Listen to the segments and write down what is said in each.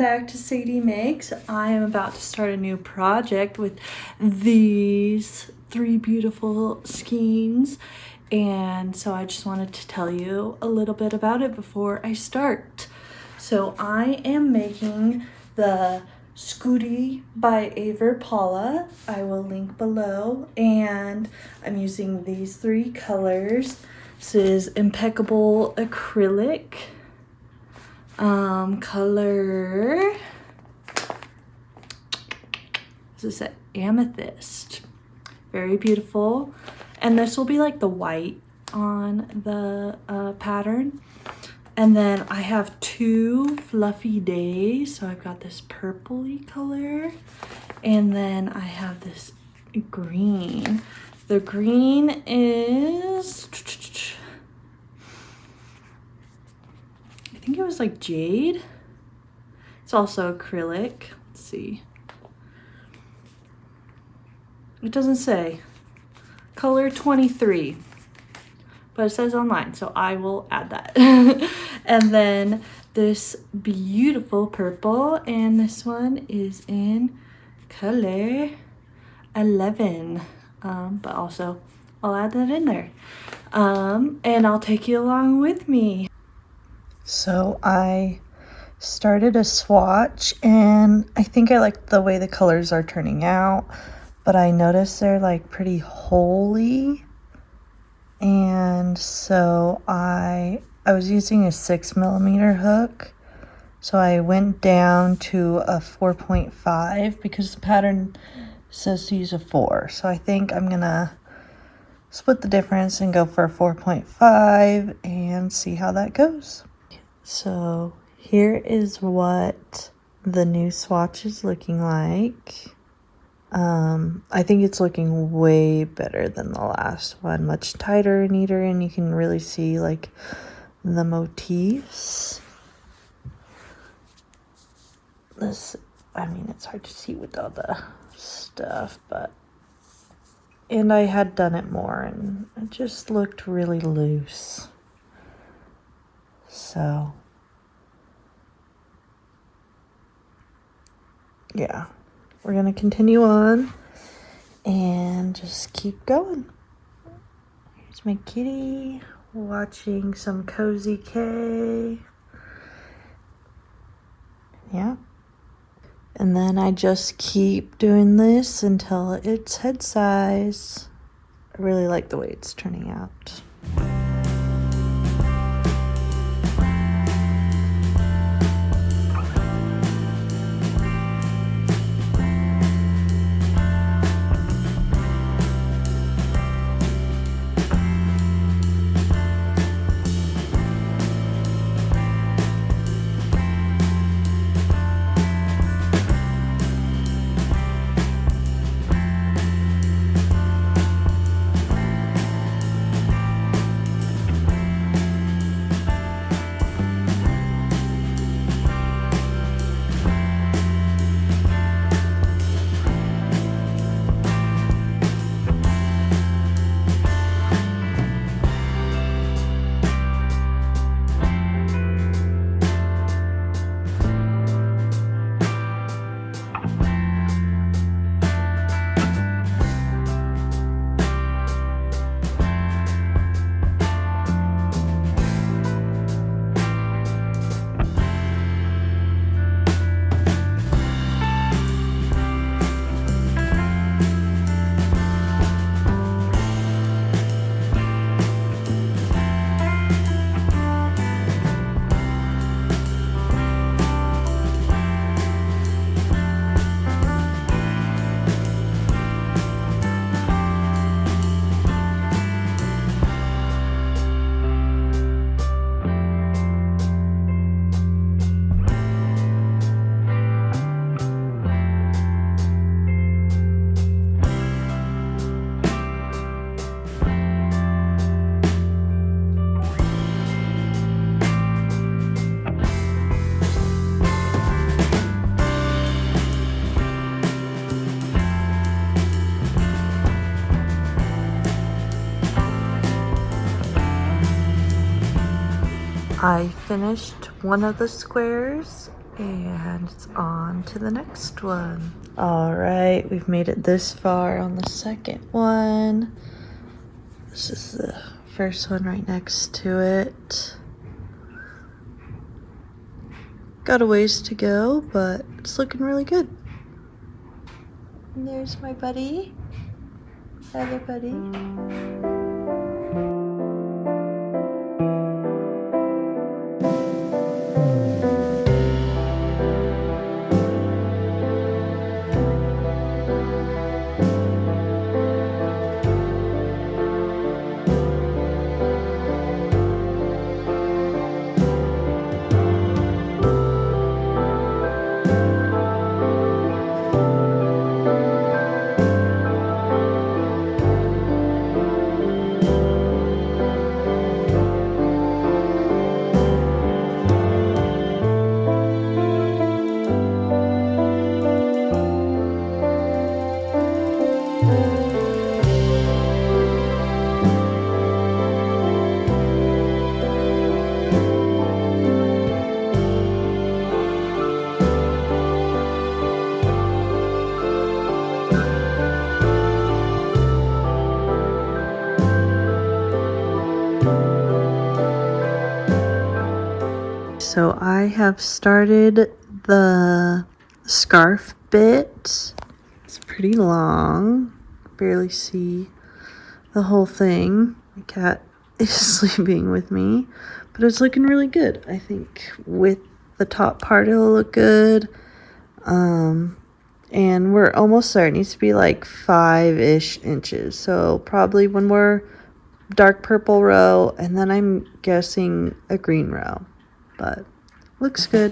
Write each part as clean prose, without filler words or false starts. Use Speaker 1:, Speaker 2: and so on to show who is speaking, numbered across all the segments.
Speaker 1: back to Sadie Makes. I am about to start a new project with these 3 beautiful skeins, and so I just wanted to tell you a little bit about it before I start. So I am making the Scoodie by Aver Paula. I will link below, and I'm using these 3 colors. This is Impeccable Acrylic. Color, this is Amethyst. Very beautiful. And this will be like the white on the pattern. And then I have 2 fluffy days. So I've got this purpley color. And then I have this green. The green is, I think it was like Jade. It's also acrylic. Let's see. It doesn't say. Color 23. But it says online, so I will add that. And then this beautiful purple, and this one is in color 11. But also, I'll add that in there. And I'll take you along with me. So I started a swatch, and I think I like the way the colors are turning out, but I noticed they're like pretty holy, and so I was using a 6mm hook, so I went down to a 4.5 because the pattern says to use a 4, so I think I'm gonna split the difference and go for a 4.5 and see how that goes. So here is what the new swatch is looking like. I think it's looking way better than the last one, much tighter and neater, and you can really see like the motifs. This, I mean, it's hard to see with all the stuff, but, and I had done it more and it just looked really loose. So, yeah, we're going to continue on and just keep going. Here's my kitty watching some Cozy K. Yeah. And then I just keep doing this until it's head size. I really like the way it's turning out. I finished one of the squares And it's on to the next one. All right, we've made it this far on the second one. This is the first one right next to it. Got a ways to go, but it's looking really good. And there's my buddy. Other buddy. So I have started the scarf bit. It's pretty long. Barely see the whole thing. My cat is sleeping with me, but it's looking really good. I think with the top part it'll look good. And we're almost there. It needs to be like 5-ish inches. So probably one more dark purple row, and then I'm guessing a green row. But looks good.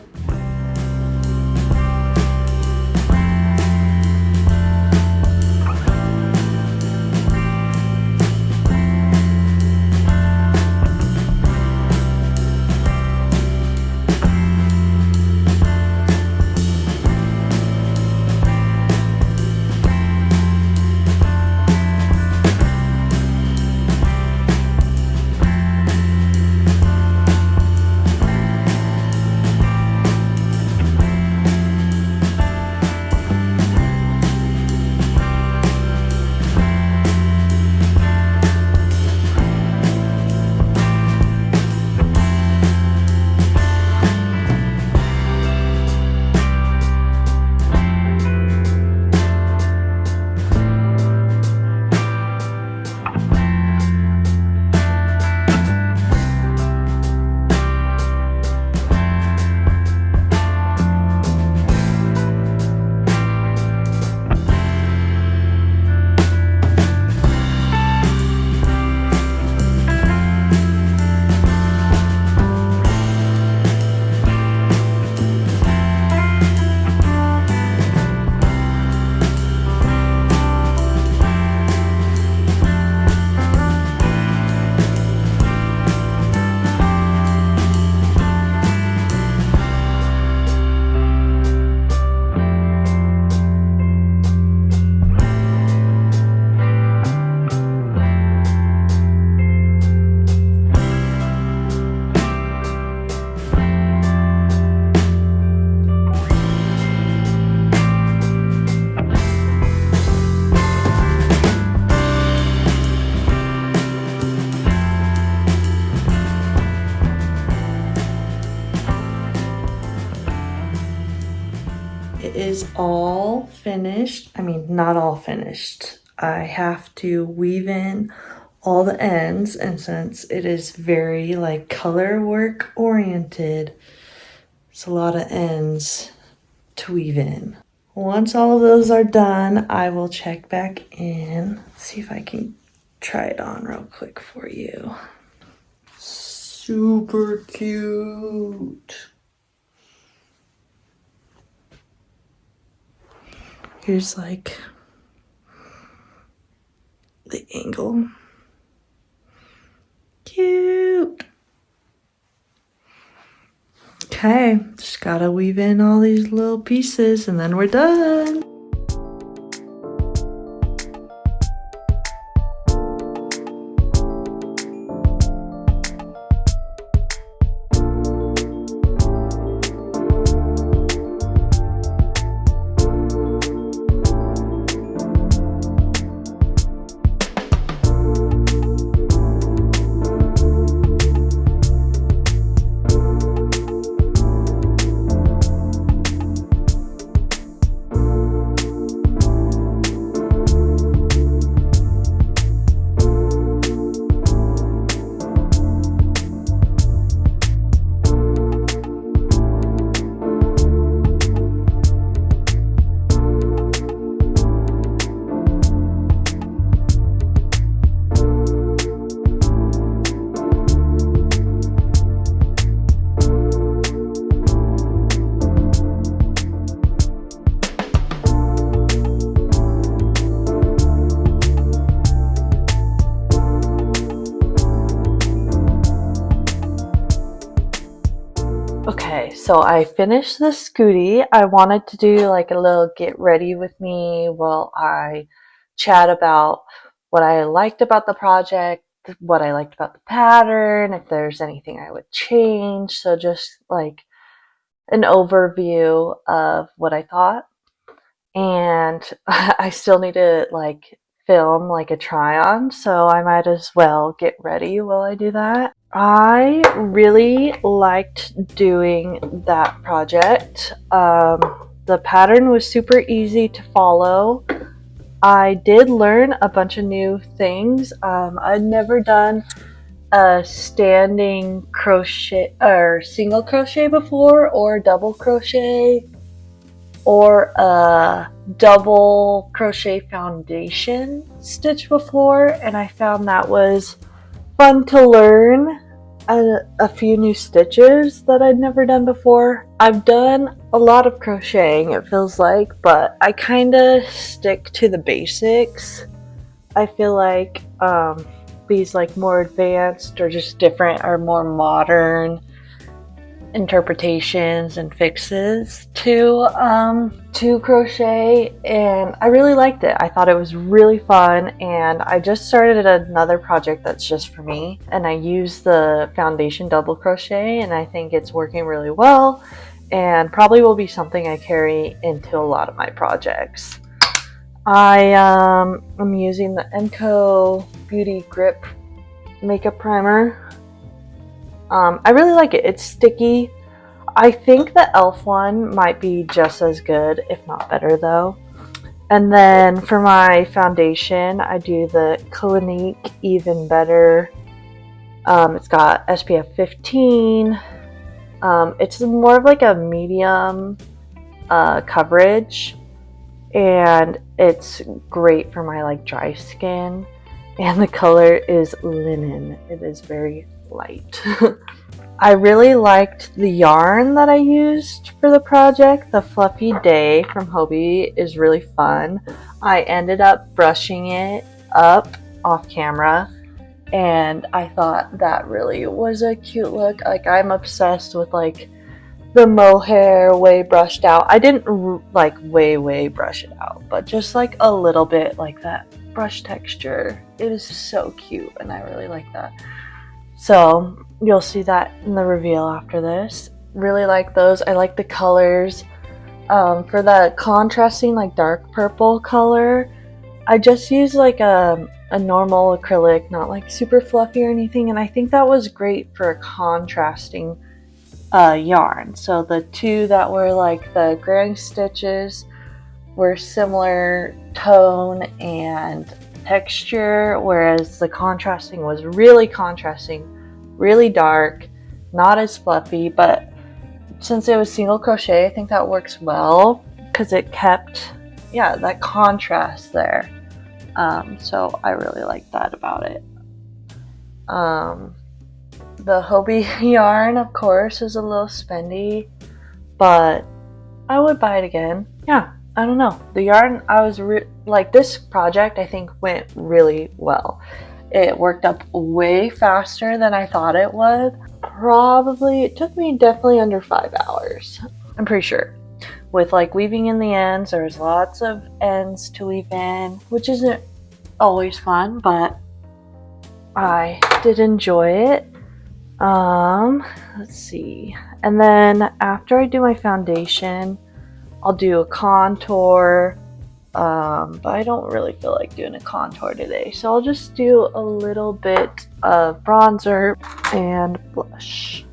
Speaker 1: It is all finished. I mean, not all finished. I have to weave in all the ends, and since it is very like color work oriented, it's a lot of ends to weave in. Once all of those are done, I will check back in, see if I can try it on real quick for you. Super cute. Here's like the angle. Cute. Okay, just gotta weave in all these little pieces and then we're done. Okay, so I finished the Scoodie. I wanted to do like a little get ready with me while I chat about what I liked about the project, what I liked about the pattern, if there's anything I would change. So just like an overview of what I thought. And I still need to like film like a try on, so I might as well get ready while I do that. I really liked doing that project. The pattern was super easy to follow. I did learn a bunch of new things. I'd never done a standing crochet or single crochet before, or double crochet, or a double crochet foundation stitch before, and I found that was fun to learn a few new stitches that I'd never done before. I've done a lot of crocheting, it feels like, but I kind of stick to the basics. I feel like these like more advanced or just different or more modern interpretations and fixes to crochet, and I really liked it. I thought it was really fun, and I just started another project that's just for me, and I use the foundation double crochet, and I think it's working really well and probably will be something I carry into a lot of my projects. I'm using the Emco Beauty Grip makeup primer. I really like it. It's sticky. I think the e.l.f. one might be just as good, if not better, though. And then for my foundation, I do the Clinique Even Better. It's got SPF 15. It's more of like a medium coverage, and it's great for my like dry skin. And the color is linen. It is very light. I really liked the yarn that I used for the project. The Fluffy Day from Hobbii is really fun. I ended up brushing it up off camera, and I thought that really was a cute look. Like, I'm obsessed with like the mohair way brushed out. I didn't like way brush it out, but just like a little bit, like that brush texture. It is so cute, and I really like that. So you'll see that in the reveal after this. Really like those. I like the colors. For the contrasting like dark purple color, I just used like a normal acrylic, not like super fluffy or anything, and I think that was great for a contrasting yarn. So the two that were like the granny stitches were similar tone and texture, whereas the contrasting was really contrasting, really dark, not as fluffy. But since it was single crochet, I think that works well because it kept that contrast there. So I really like that about it. The Hobbii yarn, of course, is a little spendy, but I would buy it again. Yeah, I don't know. The yarn, I was like, this project I think went really well. It worked up way faster than I thought it would. Probably, it took me definitely under 5 hours, I'm pretty sure. With like weaving in the ends, there's lots of ends to weave in, which isn't always fun, but I did enjoy it. Let's see. And then after I do my foundation, I'll do a contour. But I don't really feel like doing a contour today, so I'll just do a little bit of bronzer and blush.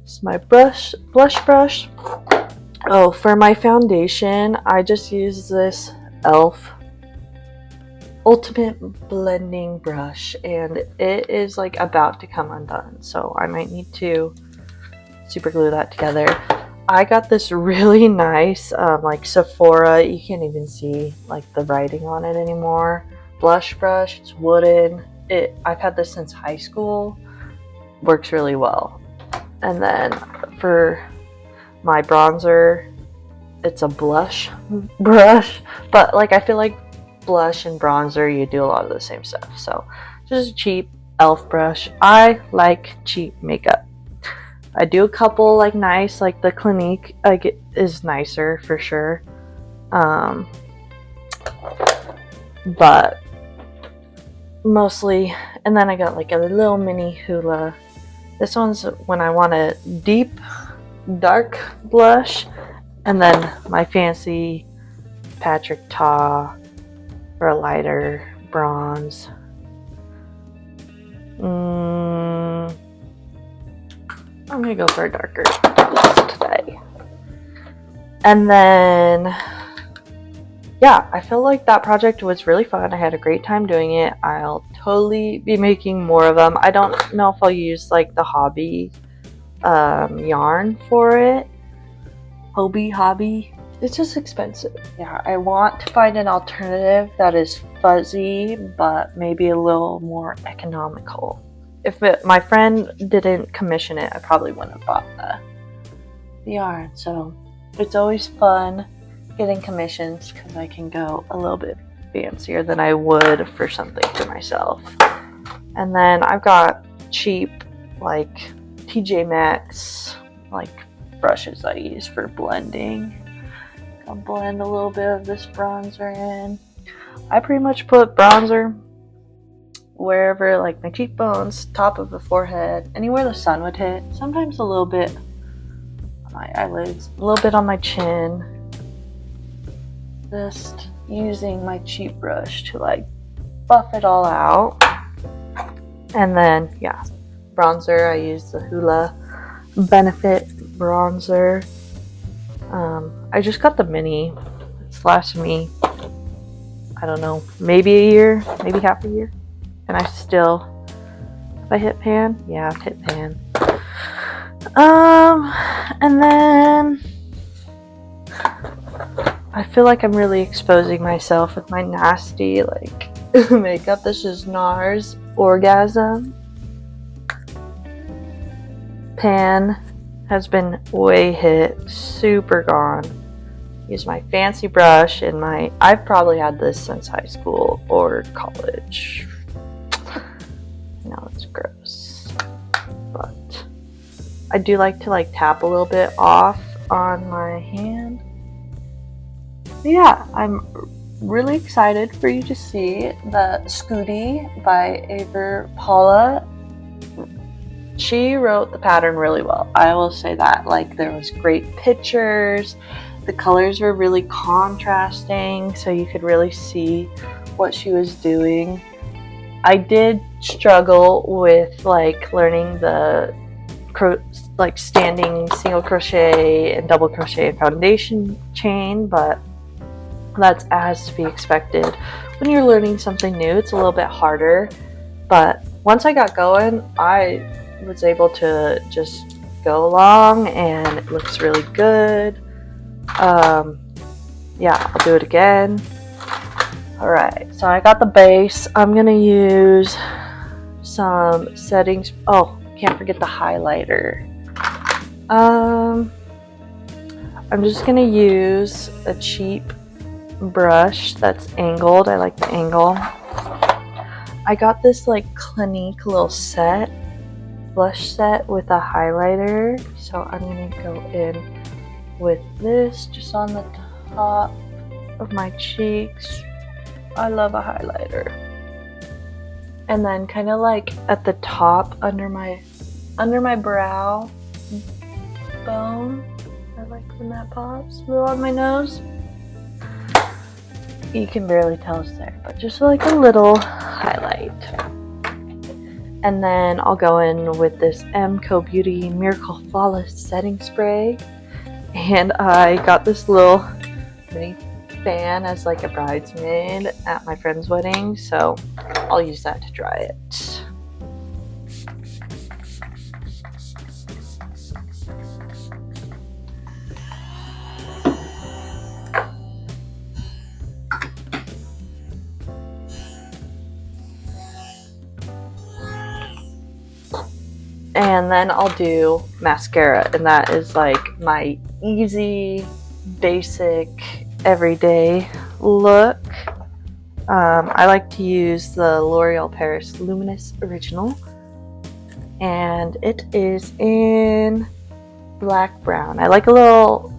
Speaker 1: This is my blush brush. Oh, for my foundation, I just use this e.l.f. Ultimate Blending Brush, and it is like about to come undone, so I might need to super glue that together. I got this really nice like Sephora, you can't even see like the writing on it anymore, blush brush. It's wooden. I've had this since high school. Works really well. And then for my bronzer, it's a blush brush, but like I feel like blush and bronzer, you do a lot of the same stuff. So just a cheap e.l.f. brush. I like cheap makeup. I do a couple like nice, like the Clinique is nicer for sure. But mostly, and then I got like a little mini hula. This one's when I want a deep dark blush, and then my fancy Patrick Ta for a lighter bronze. I'm gonna go for a darker today. And then, yeah, I feel like that project was really fun. I had a great time doing it. I'll totally be making more of them. I don't know if I'll use like the Hobbii yarn for it. Hobbii. It's just expensive. Yeah, I want to find an alternative that is fuzzy, but maybe a little more economical. If my friend didn't commission it, I probably wouldn't have bought the yarn. So it's always fun getting commissions because I can go a little bit fancier than I would for something for myself. And then I've got cheap like TJ Maxx like brushes I use for blending. I'll blend a little bit of this bronzer in. I pretty much put bronzer wherever, like my cheekbones, top of the forehead, anywhere the sun would hit. Sometimes a little bit on my eyelids, a little bit on my chin. Just using my cheap brush to like buff it all out. And then, yeah, bronzer, I use the Hoola Benefit bronzer. I just got the mini. It's lasted me, I don't know, maybe a year, maybe half a year. And I still, have I hit pan? Yeah, I've hit pan. And then I feel like I'm really exposing myself with my nasty like makeup. This is NARS Orgasm. Pan has been way hit, super gone. Use my fancy brush and I've probably had this since high school or college. No, it's gross. But I do like to like tap a little bit off on my hand. Yeah, I'm really excited for you to see the Scoodie by Aver Paula. She wrote the pattern really well. I will say that. Like, there was great pictures. The colors were really contrasting, so you could really see what she was doing. I did struggle with like learning the like standing single crochet and double crochet and foundation chain, but that's as to be expected. When you're learning something new, it's a little bit harder, but once I got going, I was able to just go along and it looks really good. Yeah, I'll do it again. Alright, so I got the base. I'm gonna use some settings. Oh, can't forget the highlighter. I'm just gonna use a cheap brush that's angled. I like the angle. I got this like Clinique little set, blush set with a highlighter. So I'm gonna go in with this just on the top of my cheeks. I love a highlighter. And then kind of like at the top under my brow bone. I like when that pops a little on my nose. You can barely tell it's there, but just like a little highlight. And then I'll go in with this MCO Beauty Miracle Flawless Setting Spray. And I got this little mini fan as like a bridesmaid at my friend's wedding, so I'll use that to dry it. And then I'll do mascara, and that is like my easy, basic, everyday look. I like to use the L'Oreal Paris Luminous Original. and it is in black brown. I like a little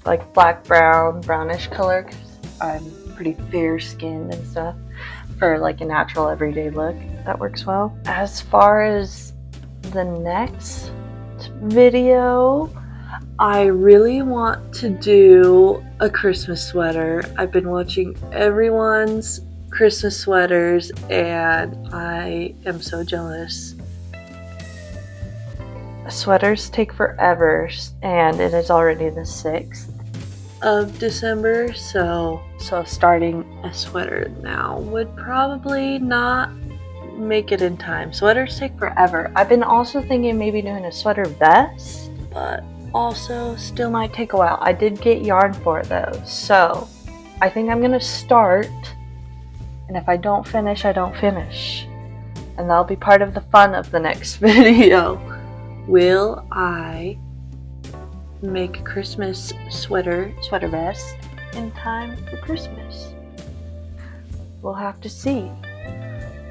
Speaker 1: like black brown, brownish color because I'm pretty fair skinned and stuff. For like a natural everyday look, that works well. As far as the next video, I really want to do a Christmas sweater. I've been watching everyone's Christmas sweaters and I am so jealous. Sweaters take forever and it is already the 6th of December, so starting a sweater now would probably not make it in time. Sweaters take forever. I've been also thinking maybe doing a sweater vest, but also still might take a while. I did get yarn for it though, so I think I'm gonna start, and if I don't finish, I don't finish, and that'll be part of the fun of the next video. Will I make a Christmas sweater vest in time for Christmas? We'll have to see.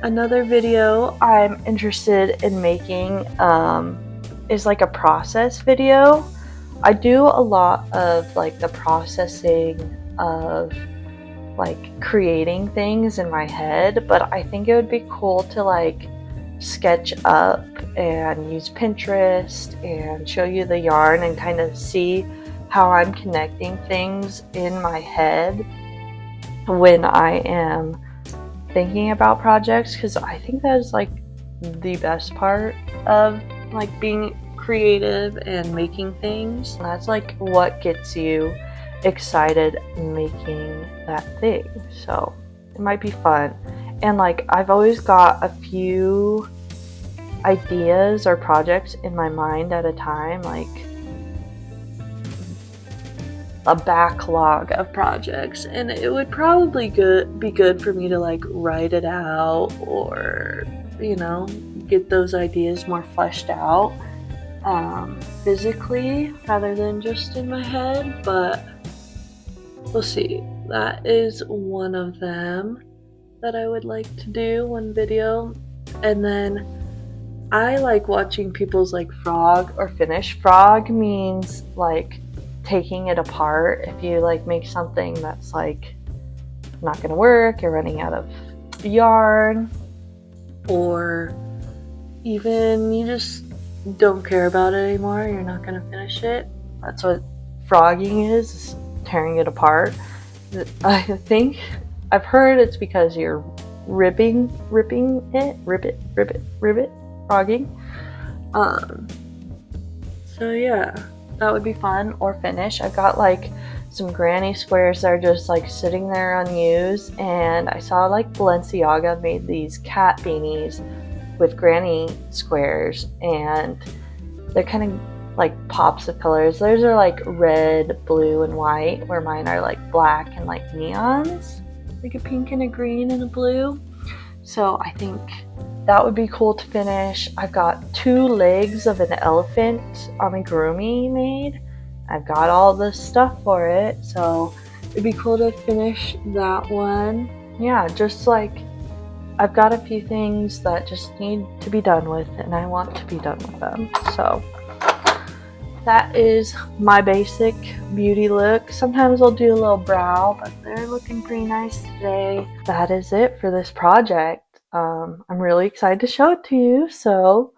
Speaker 1: Another video I'm interested in making is like a process video. I do a lot of like the processing of like creating things in my head, but I think it would be cool to like sketch up and use Pinterest and show you the yarn and kind of see how I'm connecting things in my head when I am thinking about projects, because I think that is like the best part of like being creative and making things. And that's like what gets you excited making that thing, so it might be fun. And like I've always got a few ideas or projects in my mind at a time, like a backlog of projects, and it would probably be good for me to like write it out, or you know, get those ideas more fleshed out physically rather than just in my head, but we'll see. That is one of them that I would like to do one video. And then I like watching people's like frog or finish. Frog means like taking it apart. If you like make something that's like not gonna work, you're running out of yarn, or even you just don't care about it anymore, you're not gonna finish it. That's what frogging is, tearing it apart. I think I've heard it's because you're ribbing it, ribbit, frogging. So yeah, that would be fun. Or finish. I've got like some granny squares that are just like sitting there unused, and I saw like Balenciaga made these cat beanies with granny squares, and they're kind of like pops of colors. Those are like red, blue, and white, where mine are like black and like neons, like a pink and a green and a blue. So I think that would be cool to finish. I've got 2 legs of an elephant amigurumi made. I've got all the stuff for it, so it'd be cool to finish that one. Yeah, just like I've got a few things that just need to be done with, and I want to be done with them. So that is my basic beauty look. Sometimes I'll do a little brow, but they're looking pretty nice today. That is it for this project. I'm really excited to show it to you, so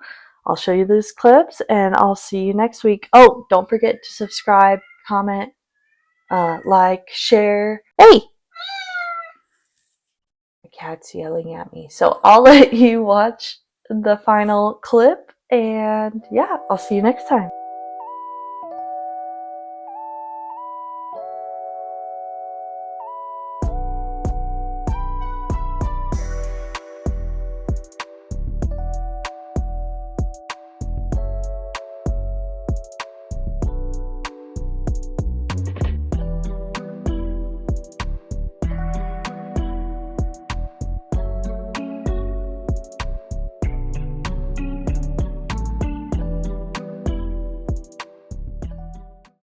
Speaker 1: I'll show you these clips and I'll see you next week. Oh, don't forget to subscribe, comment, like, share. Hey! The cat's yelling at me. So I'll let you watch the final clip, and yeah, I'll see you next time.